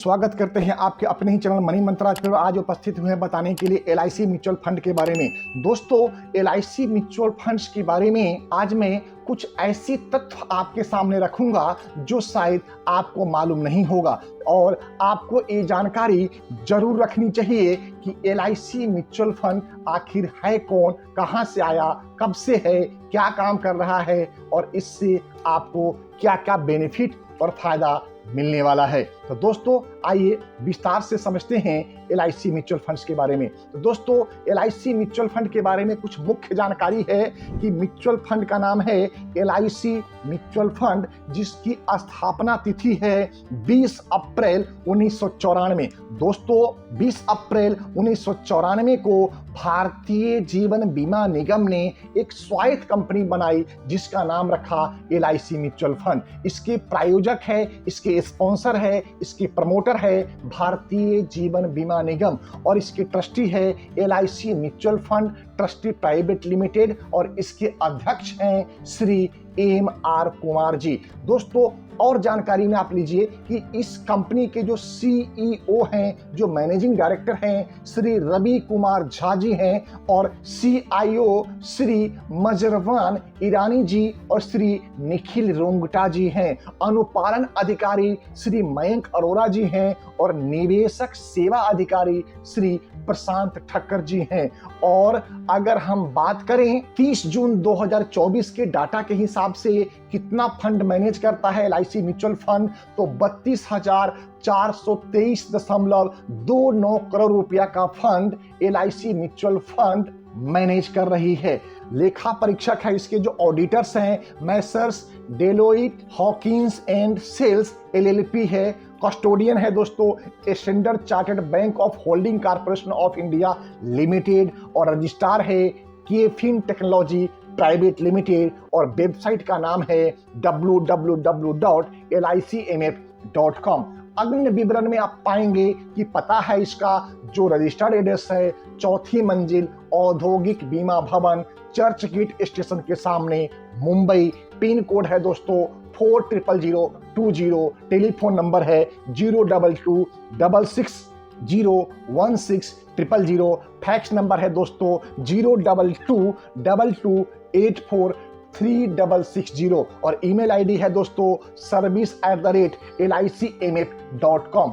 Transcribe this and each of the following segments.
स्वागत करते हैं आपके अपने ही चैनल मनी मंत्राज पर। आज उपस्थित हुए हैं बताने के लिए एलआईसी म्यूचुअल फंड के बारे में। दोस्तों, एलआईसी म्यूचुअल फंड्स के बारे में आज मैं कुछ ऐसी तथ्य आपके सामने रखूंगा जो शायद आपको मालूम नहीं होगा और आपको ये जानकारी जरूर रखनी चाहिए कि एलआईसी म्यूचुअल फंड आखिर है कौन, कहां से आया, कब से है, क्या काम कर रहा है और इससे आपको क्या क्या बेनिफिट और फायदा मिलने वाला है। तो दोस्तों, आइए विस्तार से समझते हैं एलआईसी म्यूचुअल फंड्स के बारे में। तो दोस्तों, एलआईसी म्यूचुअल फंड के बारे में कुछ मुख्य जानकारी है कि म्यूचुअल फंड का नाम है एलआईसी म्यूचुअल फंड, जिसकी स्थापना तिथि है 20 अप्रैल 1994। दोस्तों, 20 अप्रैल 1994 को भारतीय जीवन बीमा निगम ने एक स्वायत्त कंपनी बनाई जिसका नाम रखा एलआईसी म्यूचुअल फंड। इसके प्रायोजक है, इसके स्पॉन्सर है, इसके प्रमोटर है भारतीय जीवन बीमा निगम और इसके ट्रस्टी है LIC mutual fund trustee private Limited और इसके अध्यक्ष हैं श्री एम.आर. कुमार जी। दोस्तों, और जानकारी में आप लीजिए कि इस कंपनी के जो सीईओ हैं, जो मैनेजिंग डायरेक्टर हैं, श्री रवि कुमार झा जी हैं और सीआईओ श्री मजरवान ईरानी जी और श्री निखिल रोंगटा जी हैं। अनुपालन अधिकारी श्री मयंक अरोरा जी हैं और निवेशक सेवा अधिकारी श्री प्रशांत ठक्कर जी हैं। और अगर हम बात करें 30 जून 2024 के डाटा के हिसाब से कितना फंड मैनेज करता है एलआईसी म्यूचुअल फंड, तो 32,423.29 करोड़ रुपया का fund LIC mutual fund manage कर रही है। लेखा परीक्षक है इसके जो ऑडिटर्स हैं Messrs Deloitte Haskins and Sells LLP है। कस्टोडियन है दोस्तों Standard Chartered Bank of Holding Corporation of India Limited और रजिस्ट्रार है केफिन टेक्नोलॉजी प्राइवेट लिमिटेड और वेबसाइट का नाम है www.licmf.com। अन्य विवरण में आप पाएंगे कि पता है इसका जो रजिस्टर्ड एड्रेस है 4थी मंजिल औद्योगिक बीमा भवन चर्च गेट स्टेशन के सामने मुंबई। पिन कोड है दोस्तों 400020। टेलीफोन नंबर है 02266016000। फैक्स नंबर है दोस्तों 02222843660 और ईमेल आईडी है दोस्तों service@licmf.com।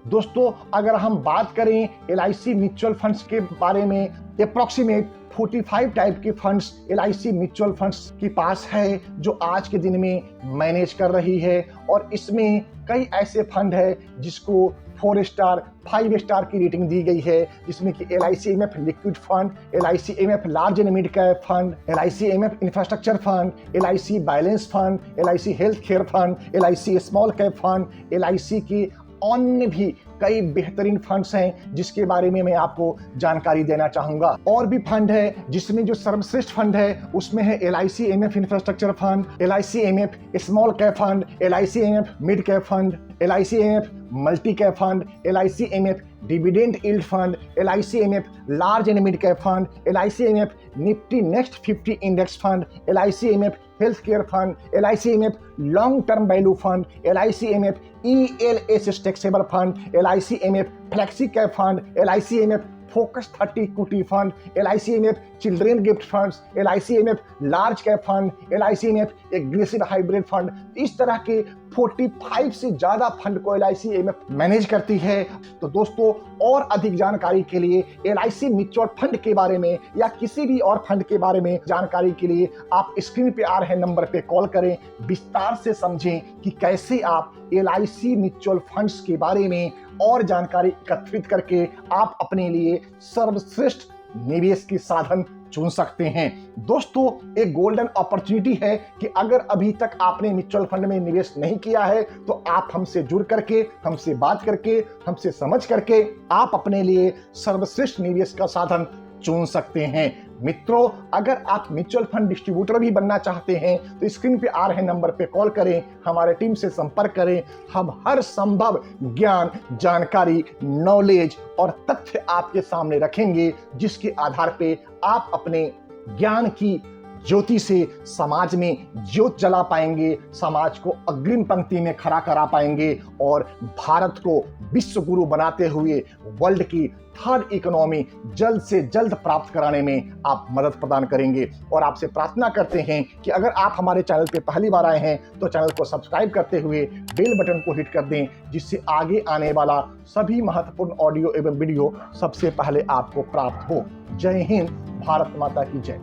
दोस्तों, अगर हम बात करें एलआईसी म्यूचुअल फंड्स के बारे में, अप्रॉक्सीमेट 45 टाइप के फंड्स एलआईसी म्यूचुअल फंड्स के पास है जो आज के दिन में मैनेज कर रही है और इसमें कई ऐसे फंड है जिसको 4 स्टार 5 स्टार की रेटिंग दी गई है, जिसमें कि LIC MF liquid fund, LIC MF large and mid cap fund, LIC MF infrastructure fund, LIC balance fund, LIC health care fund, LIC small cap fund, LIC की अन्य भी कई बेहतरीन फंड्स हैं जिसके बारे में मैं आपको जानकारी देना चाहूंगा। और भी फंड है जिसमें जो सर्वश्रेष्ठ फंड है उसमें है LIC MF infrastructure fund, LIC MF small cap fund, LIC MF mid cap fund, LIC MF multi cap fund, LIC MF dividend yield fund, LIC MF large and mid cap fund, LIC MF Nifty next 50 index fund, LIC MF health care fund, LIC MF long term value fund, LIC MF ELS taxable fund, LIC MF flexi cap fund, LIC MF focus 30 equity fund, LIC MF children gift funds, LIC MF large cap fund, LIC MF aggressive hybrid fund. इस तरह के 45 से ज्यादा fund को LIC MF manage करती है। तो दोस्तों, और अधिक जानकारी के लिए एलआईसी म्यूचुअल फंड के बारे में या किसी भी और फंड के बारे में जानकारी के लिए आप स्क्रीन पे आ रहे नंबर पे कॉल करें, विस्तार से समझें कि कैसे आप एलआईसी म्यूचुअल फंड्स के बारे में और जानकारी एकत्रित करके आप अपने लिए सर्वश्रेष्ठ निवेश के साधन चुन सकते हैं। दोस्तों, एक गोल्डन अपॉर्चुनिटी है कि अगर अभी तक आपने म्यूचुअल फंड में निवेश नहीं किया है तो आप हमसे जुड़ करके, हमसे बात करके, हमसे समझ करके आप अपने लिए सर्वश्रेष्ठ निवेश का साधन चुन सकते हैं। मित्रों, अगर आप म्यूचुअल फंड डिस्ट्रीब्यूटर भी बनना चाहते हैं तो स्क्रीन पे आ रहे नंबर पे कॉल करें, हमारे टीम से संपर्क करें। हम हर संभव ज्ञान, जानकारी, नॉलेज और तथ्य आपके सामने रखेंगे जिसके आधार पे आप अपने ज्ञान की ज्योति से समाज में ज्योत जला पाएंगे, समाज को अग्रिम पंक्ति में खड़ा करा पाएंगे और भारत को विश्व गुरु बनाते हुए वर्ल्ड की थर्ड इकोनॉमी जल्द से जल्द प्राप्त कराने में आप मदद प्रदान करेंगे। और आपसे प्रार्थना करते हैं कि अगर आप हमारे चैनल पे पहली बार आए हैं तो चैनल को सब्सक्राइब करते हुए बेल बटन को हिट कर दें, जिससे आगे आने वाला सभी महत्वपूर्ण ऑडियो एवं वीडियो सबसे पहले आपको प्राप्त हो। जय हिंद, भारत माता की जय।